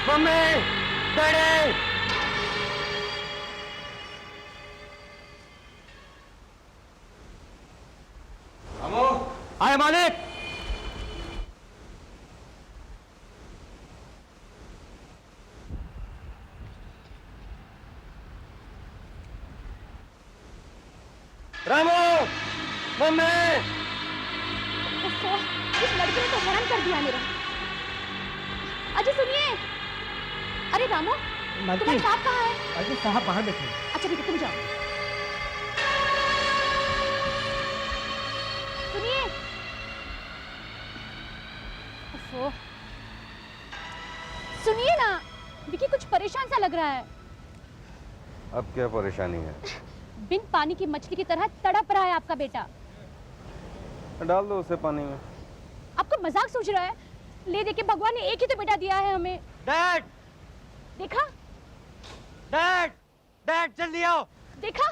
Mummy, daddy. Ramu, आए मालिक। Ramu, mummy. उफ़ो, इस लड़के ने तो हैरान कर दिया मेरा। अजय सुनिए। अरे रामू, तुम्हारे साहब कहाँ है? अजय साहब बाहर बैठे। अच्छा ठीक है, तुम जाओ। सुनिए। उफ़ो, सुनिए ना, विकी कुछ परेशान सा लग रहा है। अब क्या परेशानी है? बिन पानी की मछली की तरह तड़प रहा है आपका बेटा। डाल दो उसे पानी में। आपको मजाक सूझ रहा है? ले दे के भगवान ने एक ही तो बेटा दिया है हमें। डैड, देखा? डैड, डैड जल्दी आओ। देखा?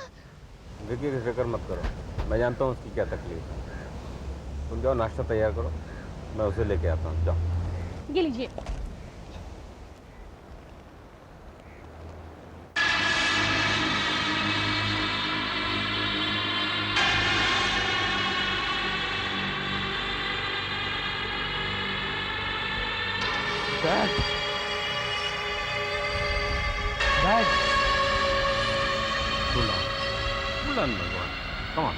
विकी की फिक्र मत करो, मैं जानता हूँ उसकी क्या तकलीफ है। तुम जाओ नाश्ता तैयार करो, मैं उसे लेके आता हूँ। जाओ। ये लीजिए। डैड, डैड,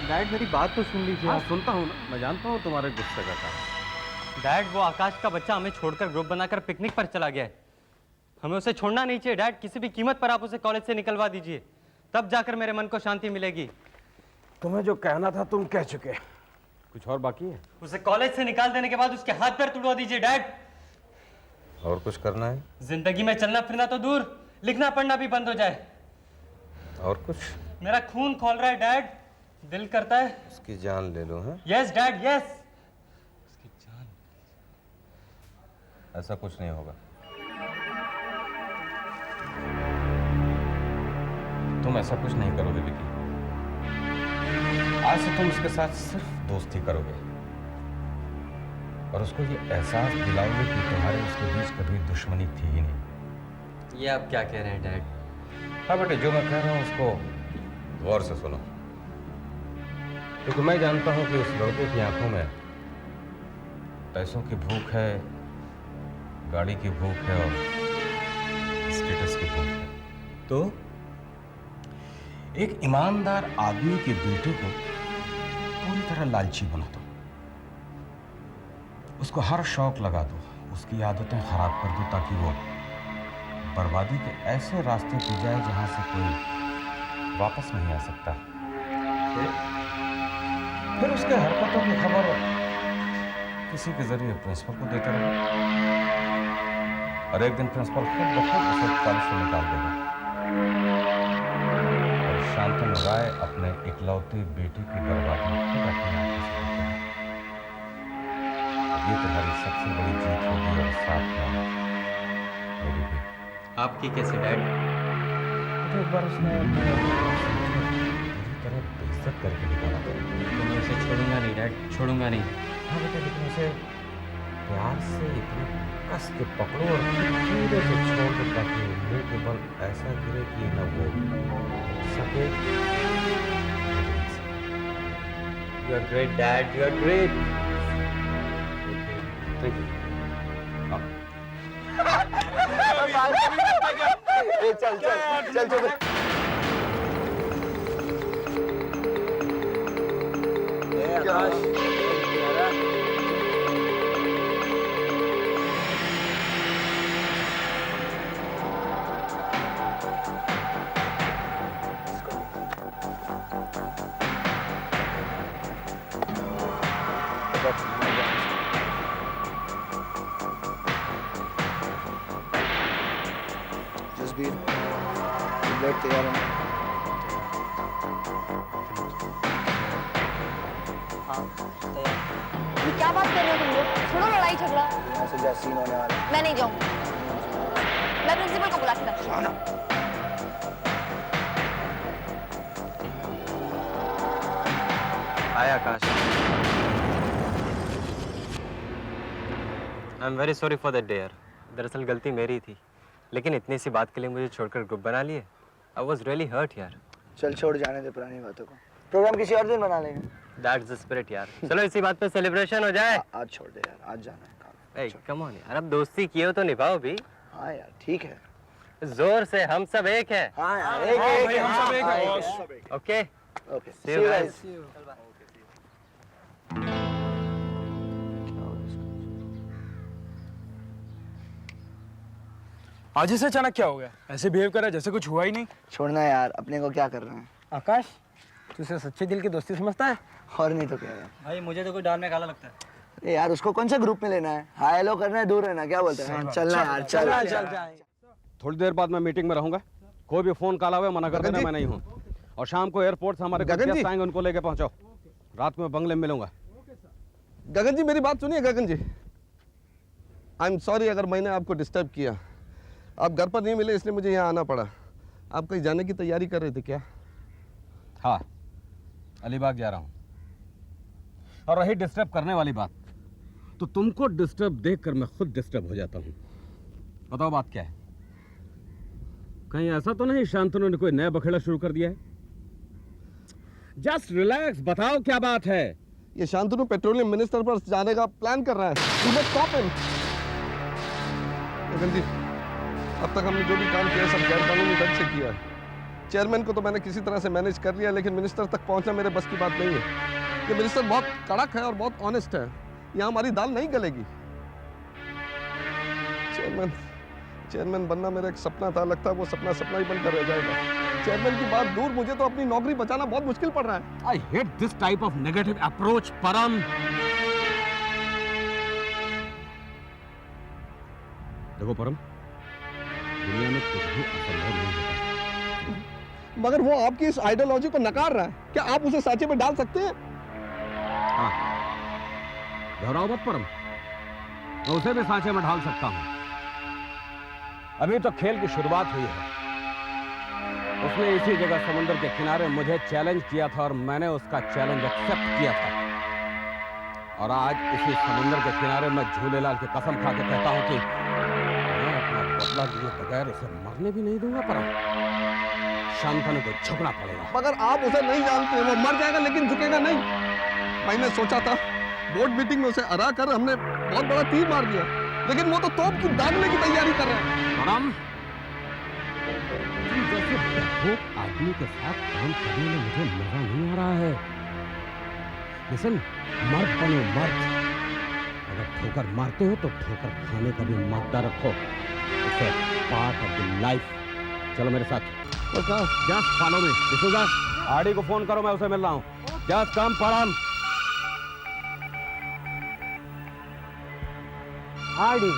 डैड मेरी बात तो सुन लीजिए। हाँ, सुनता हूँ ना, मैं जानता हूँ तुम्हारे गुस्से का कारण। डैड, वो आकाश का बच्चा हमें छोड़कर ग्रुप बनाकर पिकनिक पर चला गया है। हमें उसे छोड़ना नहीं चाहिए डैड। किसी भी कीमत पर आप उसे कॉलेज से निकलवा दीजिए, तब जाकर मेरे मन को शांति मिलेगी। तुम्हें जो कहना था तुम कह चुके, कुछ और बाकी है? उसे कॉलेज से निकाल देने के बाद उसके हाथ पैर तुड़वा दीजिए डैड। और कुछ करना है? जिंदगी में चलना फिरना तो दूर, लिखना पढ़ना भी बंद हो जाए। और कुछ? मेरा खून खौल रहा है डैड, दिल करता है उसकी जान ले लो। हैं? Yes dad, yes. उसकी जान। ऐसा कुछ नहीं होगा। तुम ऐसा कुछ नहीं करोगे विकी। आज से तुम उसके साथ सिर्फ दोस्ती करोगे और उसको ये एहसास दिलाओगे कि तुम्हारे उसके बीच कभी दुश्मनी थी ही नहीं। ये आप क्या कह रहे हैं डैड? हाँ बेटे, जो मैं कह रहा हूँ उसको गौर से सुनो, क्योंकि मैं जानता हूँ कि उस लड़के की आंखों में पैसों की भूख है, गाड़ी की भूख है और स्टेटस की भूख है। तो एक ईमानदार आदमी के बेटे को पूरी तरह लालची बना दो, उसको हर शौक लगा दो, उसकी आदतें खराब कर दो ताकि वो बर्बादी के ऐसे रास्ते पे जाए जहां से कोई वापस नहीं आ सकता। फिर उसके हरकतों की खबर किसी के जरिए प्रिंसिपल को देते रहो और एक दिन प्रिंसिपल खुद ब खुद उसे कॉलेज से निकाल देगा और शांतनु राय अपने इकलौते बेटे की बर्बादी खुद अपनी आंखों से देखते हैं। ये तुम्हारी सबसे बड़ी जीत होगी और साथ में मेरी भी। आपकी कैसे डैड? तो एक बार उसने पूरी तरह बेइज्जत करके निकाला था। तो मैं उसे छोड़ूंगा नहीं डैड, छोड़ूंगा नहीं। हाँ बेटा, लेकिन उसे प्यार से इतने कस के पकड़ो और धीरे से छोड़ दो ताकि मुंह के बल ऐसा गिरे कि न वो सके। You are great dad, you are great. Thank you. चल चल चल चल। जसबीर, ब्लड तैयार है? हाँ तैयार। ये क्या बात कर रहे हो तुम लोग? छोड़ो लड़ाई झगड़ा। यहाँ से जा, सीन होने वाला है। मैं नहीं जाऊंगी, मैं प्रिंसिपल को बुला के लाती हूँ। आया Akash. I am very sorry for that day यार, दरअसल गलती मेरी थी। लेकिन इतनी सी बात के लिए मुझे छोड़कर ग्रुप बना लिए। आई वॉज रियली हर्ट यार। चल छोड़, जाने दे पुरानी बातों को। प्रोग्राम किसी और दिन बना लेंगे। दैट्स द स्पिरिट यार। चलो इसी बात पे सेलिब्रेशन हो जाए। आज छोड़ दे यार, आज जाना है काम। ए कम ऑन यार, अब दोस्ती की हो तो निभाओ भी। हाँ यार ठीक है। जोर से, हम सब एक है। हाँ यार एक एक हम सब एक है। Okay okay See you guys. आज इसे अचानक क्या हो गया? ऐसे बिहेव कर रहा है जैसे कुछ हुआ ही नहीं। छोड़ना यार, अपने को क्या कर रहे हैं। आकाश, तू उसे सच्चे दिल की दोस्ती समझता है? और नहीं तो क्या यार। भाई मुझे तो कोई डाल में काला लगता है। अरे यार उसको कौन सा ग्रुप में लेना है? हाय हेलो करना है, दूर रहना, क्या बोलते हैं? चलना यार, चल। थोड़ी देर बाद मैं मीटिंग में रहूंगा। कोई भी फोन कॉल आवे मना कर देना, मैं नहीं हूँ। और शाम को एयरपोर्ट से हमारे कुछ गेस्ट आएंगे, उनको लेके पहुंचाओ। रात में बंगले में मिलूंगा। गगन जी मेरी बात सुनिए। गगन जी, आई एम सॉरी अगर मैंने आपको डिस्टर्ब किया। आप घर पर नहीं मिले इसलिए मुझे यहाँ आना पड़ा। आप कहीं जाने की तैयारी कर रहे थे क्या? हाँ, अलीबाग जा रहा हूँ। और रही डिस्टर्ब करने वाली बात, तो तुमको डिस्टर्ब देखकर मैं खुद डिस्टर्ब हो जाता हूँ। बताओ बात क्या है? कहीं ऐसा तो नहीं शांतनु ने कोई नया बखेड़ा शुरू कर दिया है? जस्ट रिलैक्स, बताओ क्या बात है। ये शांतनु पेट्रोलियम मिनिस्टर पर जाने का प्लान कर रहा है। गगन जी, अब तक हमने जो भी काम किया सब गैर कानूनी ढंग से किया है। चेयरमैन को तो मैंने किसी तरह से मैनेज कर लिया, लेकिन मिनिस्टर तक पहुंचना मेरे बस की बात नहीं है। ये मिनिस्टर बहुत कड़क है और बहुत ऑनेस्ट है। यहाँ हमारी दाल नहीं गलेगी। चेयरमैन बनना मेरा एक सपना था, लगता है वो सपना सपना ही बनकर रह जाएगा। चेयरमैन की बात दूर, मुझे तो अपनी नौकरी बचाना बहुत मुश्किल पड़ रहा है। I hate this type of negative approach परम। देखो परम, दुनिया में कुछ भी असंभव नहीं होता। मगर वो आपकी इस आइडियोलॉजी को नकार रहा है। क्या आप उसे सांचे में डाल सकते हैं? हाँ, घबराओ मत परम, मैं उसे भी सांचे में ढाल सकता हूं। अभी तो खेल की शुरुआत हुई है। उसने इसी जगह समुद्र के किनारे मुझे चैलेंज किया था और मैंने उसका चैलेंज एक्सेप्ट किया था। और आज इसी समुद्र के किनारे मैं झूलेलाल की कसम खा के कहता हूं कि मैं अपना बदला दिए बगैर उसे मरने भी नहीं दूंगा। परम, शांतनु को झुकना पड़ेगा। मगर आप उसे नहीं जानते, वो मर जाएगा लेकिन झुकेगा नहीं। मैंने सोचा था बोर्ड मीटिंग में उसे हरा कर हमने बहुत बड़ा तीर मार दिया, लेकिन वो तो तोप की दागने की तैयारी कर रहे हैं। परम, तुम जैसे बेवकूफ आदमी के साथ काम करने में मुझे मजा नहीं आ रहा है। लिसन, मर्द बनो मर्द। अगर ठोकर मारते हो तो ठोकर खाने का भी मादा रखो। It's a part of the life. चलो मेरे साथ। Just follow me. D'Souza, RD को फोन करो, मैं उसे मिल रहा हूँ। जस्ट कम परम। आरडी,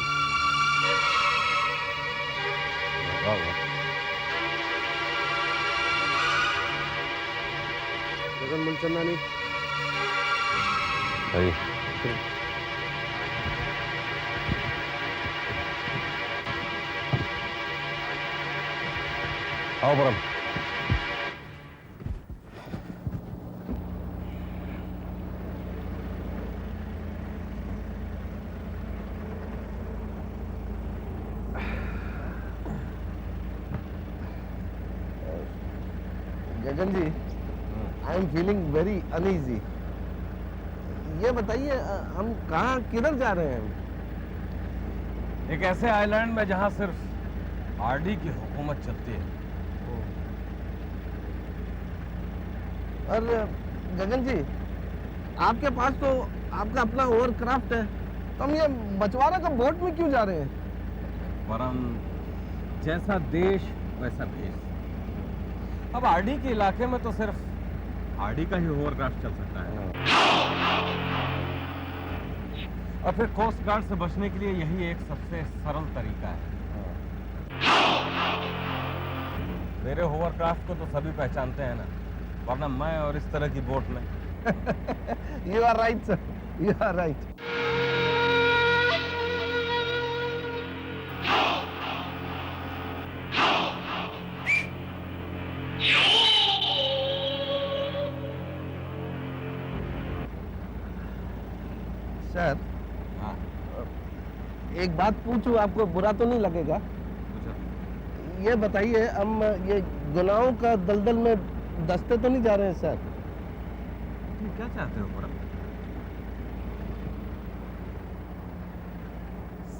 गगन मुलचंदानी, आओ Param. Gagan ji, I am feeling very uneasy. ये बताइए हम कहाँ किधर जा रहे हैं? एक ऐसे आइलैंड में जहां सिर्फ आरडी की हुकूमत चलती है। और गगन जी, आपके पास तो आपका अपना ओवरक्राफ्ट है, तो हम ये मछुआरा का बोट में क्यों जा रहे हैं? परम, जैसा देश वैसा भेष। अब आरडी के इलाके में तो सिर्फ आरडी का ही होवरक्राफ्ट चल सकता है। और फिर कोस्ट गार्ड से बचने के लिए यही एक सबसे सरल तरीका है। मेरे होवरक्राफ्ट को तो सभी पहचानते हैं ना, वरना मैं और इस तरह की बोट में। You are right sir, you are right. Sir, हाँ, एक बात पूछूं, आपको बुरा तो नहीं लगेगा? ये बताइए, हम ये गुनाहों का दलदल में दस्ते तो नहीं जा रहे हैं सर? तुम क्या चाहते हो परम?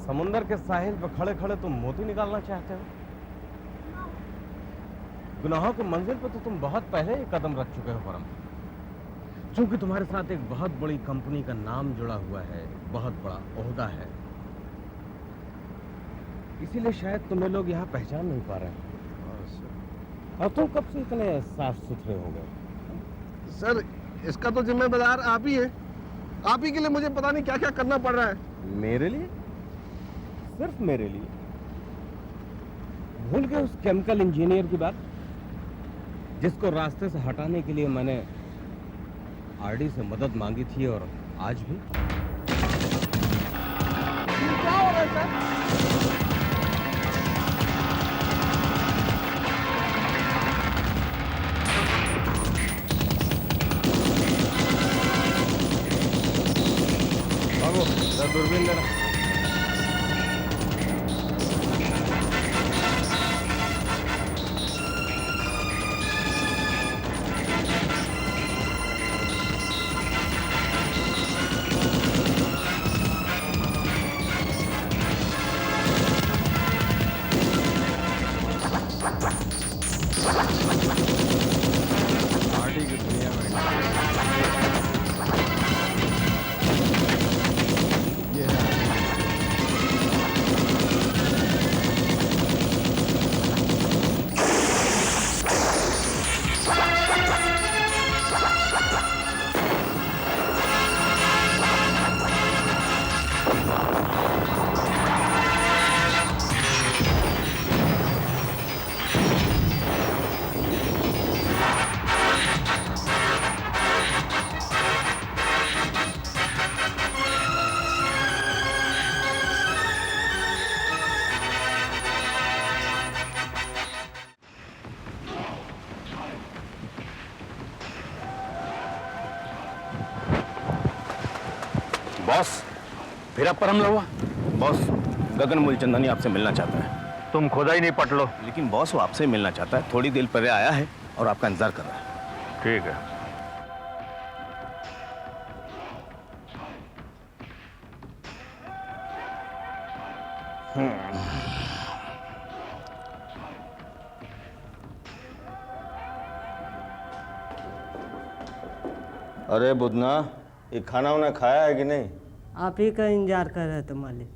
समुंदर के साहिल पर खड़े खड़े तुम मोती निकालना चाहते हो? गुनाहों की मंजिल पर तो तुम बहुत पहले ही कदम रख चुके हो परम। क्योंकि तुम्हारे साथ एक बहुत बड़ी कंपनी का नाम जुड़ा हुआ है, बहुत बड़ा ओहदा है, इसीलिए शायद तुम्हें लोग यहाँ पहचान नहीं पा रहे हैं। और तुम कब से इतने साफ सुथरे हो गए? सर इसका तो जिम्मेदार आप ही है। आप ही के लिए मुझे पता नहीं क्या क्या करना पड़ रहा है। मेरे लिए? सिर्फ मेरे लिए? भूल गए उस केमिकल इंजीनियर की बात, जिसको रास्ते से हटाने के लिए मैंने आरडी से मदद मांगी थी, और आज भी? क्या हो रहा है सर? दूरबीन देना। बॉस, फिर आप पर हमला हुआ? बॉस, गगन मूलचंदानी आपसे मिलना चाहता है। तुम खुदा ही नहीं पट लो। लेकिन बॉस वो आपसे मिलना चाहता है, थोड़ी देर पहले आया है और आपका इंतजार कर रहा है। ठीक है। अरे बुधना, ये खाना वाना खाया है कि नहीं? आप ही का इंतजार कर रहे थे मालिक।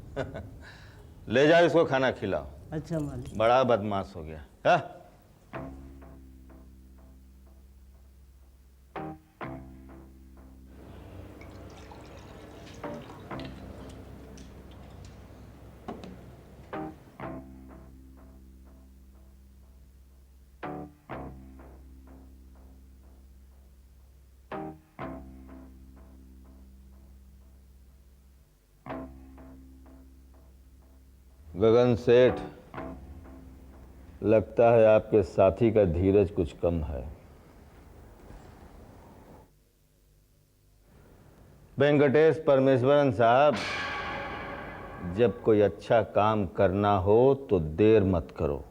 ले जाओ इसको खाना खिलाओ। अच्छा मालिक। बड़ा बदमाश हो गया है। गगन सेठ, लगता है आपके साथी का धीरज कुछ कम है। वेंकटेश परमेश्वरन साहब, जब कोई अच्छा काम करना हो तो देर मत करो,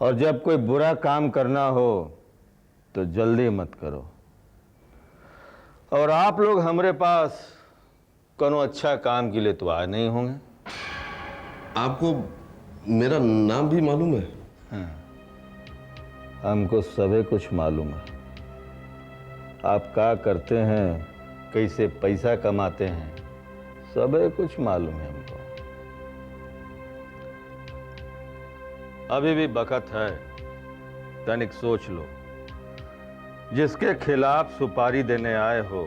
और जब कोई बुरा काम करना हो तो जल्दी मत करो। और आप लोग हमारे पास कोनो अच्छा काम के लिए तो आए नहीं होंगे। आपको मेरा नाम भी मालूम है? हाँ, हमको सभी कुछ मालूम है। आप क्या करते हैं, कैसे पैसा कमाते हैं, सभी कुछ मालूम है हमको। अभी भी वक्त है, तनिक सोच लो। जिसके खिलाफ सुपारी देने आए हो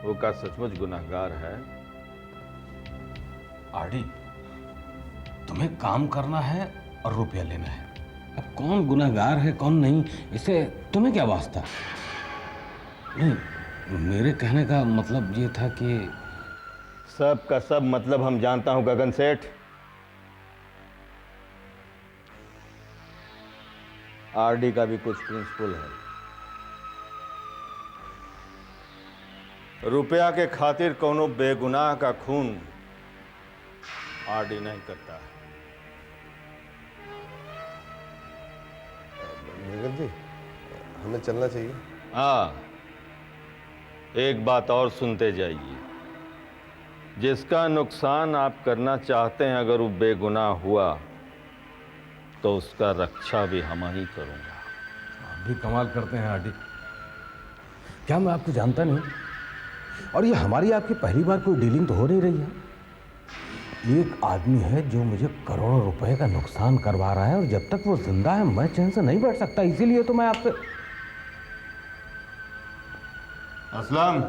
वो का सचमुच गुनहगार है? आरडी, तुम्हें काम करना है और रुपया लेना है। अब कौन गुनहगार है कौन नहीं, इसे तुम्हें क्या वास्ता? नहीं, मेरे कहने का मतलब ये था कि सब का सब मतलब हम जानता हूं गगन सेठ। आरडी का भी कुछ प्रिंसिपल है। रुपया के खातिर कोनो बेगुनाह का खून आरडी नहीं करता है। गगन जी हमें चलना चाहिए। हाँ, एक बात और सुनते जाइए। जिसका नुकसान आप करना चाहते हैं अगर वो बेगुनाह हुआ तो उसका रक्षा भी हम ही करूंगा। आप भी कमाल करते हैं आरडी। क्या मैं आपको जानता नहीं? और ये हमारी आपकी पहली बार कोई डीलिंग तो हो नहीं रही है। एक आदमी है जो मुझे करोड़ों रुपए का नुकसान करवा रहा है और जब तक वो जिंदा है मैं चैन से नहीं बैठ सकता। इसीलिए तो मैं आपसे। असलम,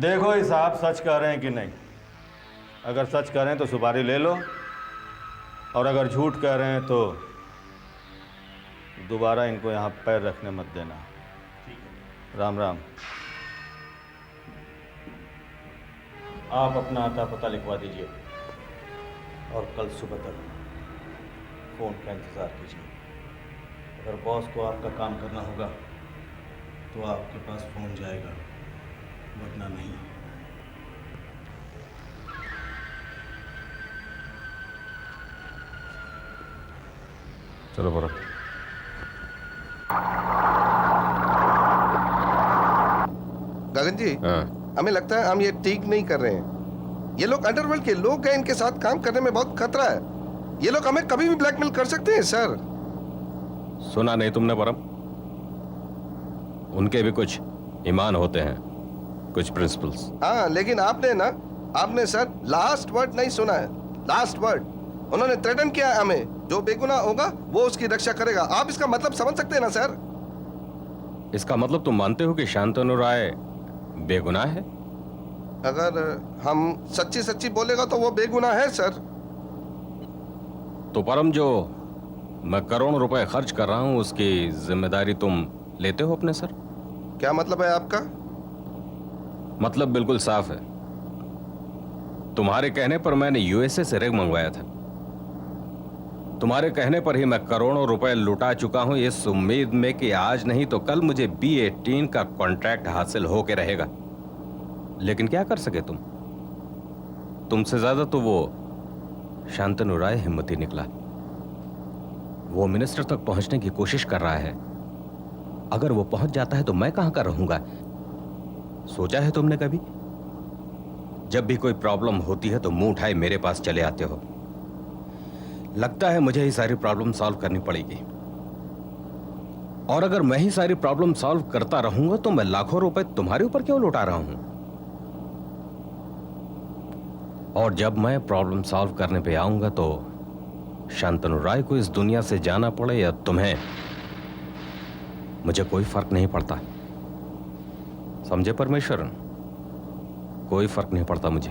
देखो इस आप सच कह रहे हैं कि नहीं। अगर सच कह रहे हैं तो सुपारी ले लो, और अगर झूठ कह रहे हैं तो दोबारा इनको यहाँ पैर रखने मत देना। राम राम। आप अपना आता पता लिखवा दीजिए और कल सुबह तक फ़ोन का इंतज़ार कीजिए। अगर बॉस को आपका काम करना होगा तो आपके पास फ़ोन जाएगा, वरना नहीं। चलो बड़ा। गगन जी हमें लगता है हम ये ठीक नहीं कर रहे हैं। ये लोग अंडरवर्ल्ड के लोग हैं, इनके साथ काम करने में बहुत खतरा है। ये लोग हमें कभी भी ब्लैकमेल कर सकते हैं सर। सुना नहीं तुमने परम? उनके भी कुछ ईमान होते हैं, कुछ प्रिंसिपल्स। हाँ लेकिन आपने सर लास्ट वर्ड नहीं सुना है। लास्ट वर्ड उन्होंने थ्रेटन किया है हमें, जो बेगुनाह होगा वो उसकी रक्षा करेगा। आप इसका मतलब समझ सकते हैं ना सर? इसका मतलब तुम मानते हो कि शांतनु राय बेगुनाह है? अगर हम सच्ची सच्ची बोलेगा तो वो बेगुनाह है सर। तो परम, जो मैं करोड़ों रुपए खर्च कर रहा हूं उसकी जिम्मेदारी तुम लेते हो अपने सर? क्या मतलब है आपका? मतलब बिल्कुल साफ है। तुम्हारे कहने पर मैंने यूएसए से रिग मंगवाया था। तुम्हारे कहने पर ही मैं करोड़ों रुपए लुटा चुका हूं, इस उम्मीद में कि आज नहीं तो कल मुझे B-18 का कॉन्ट्रैक्ट हासिल होके रहेगा। लेकिन क्या कर सके तुमसे ज्यादा तो वो शांतनु राय हिम्मती निकला। वो मिनिस्टर तक पहुंचने की कोशिश कर रहा है। अगर वो पहुंच जाता है तो मैं कहां का रहूंगा? सोचा है तुमने कभी? जब भी कोई प्रॉब्लम होती है तो मुंह उठाए मेरे पास चले आते हो। लगता है मुझे ही सारी प्रॉब्लम सॉल्व करनी पड़ेगी, और अगर मैं ही सारी प्रॉब्लम सॉल्व करता रहूंगा तो मैं लाखों रुपए तुम्हारे ऊपर क्यों लुटा रहा हूं? और जब मैं प्रॉब्लम सॉल्व करने पे आऊंगा तो शांतनु राय को इस दुनिया से जाना पड़े या तुम्हें, मुझे कोई फर्क नहीं पड़ता। समझे परमेश्वरन? कोई फर्क नहीं पड़ता मुझे।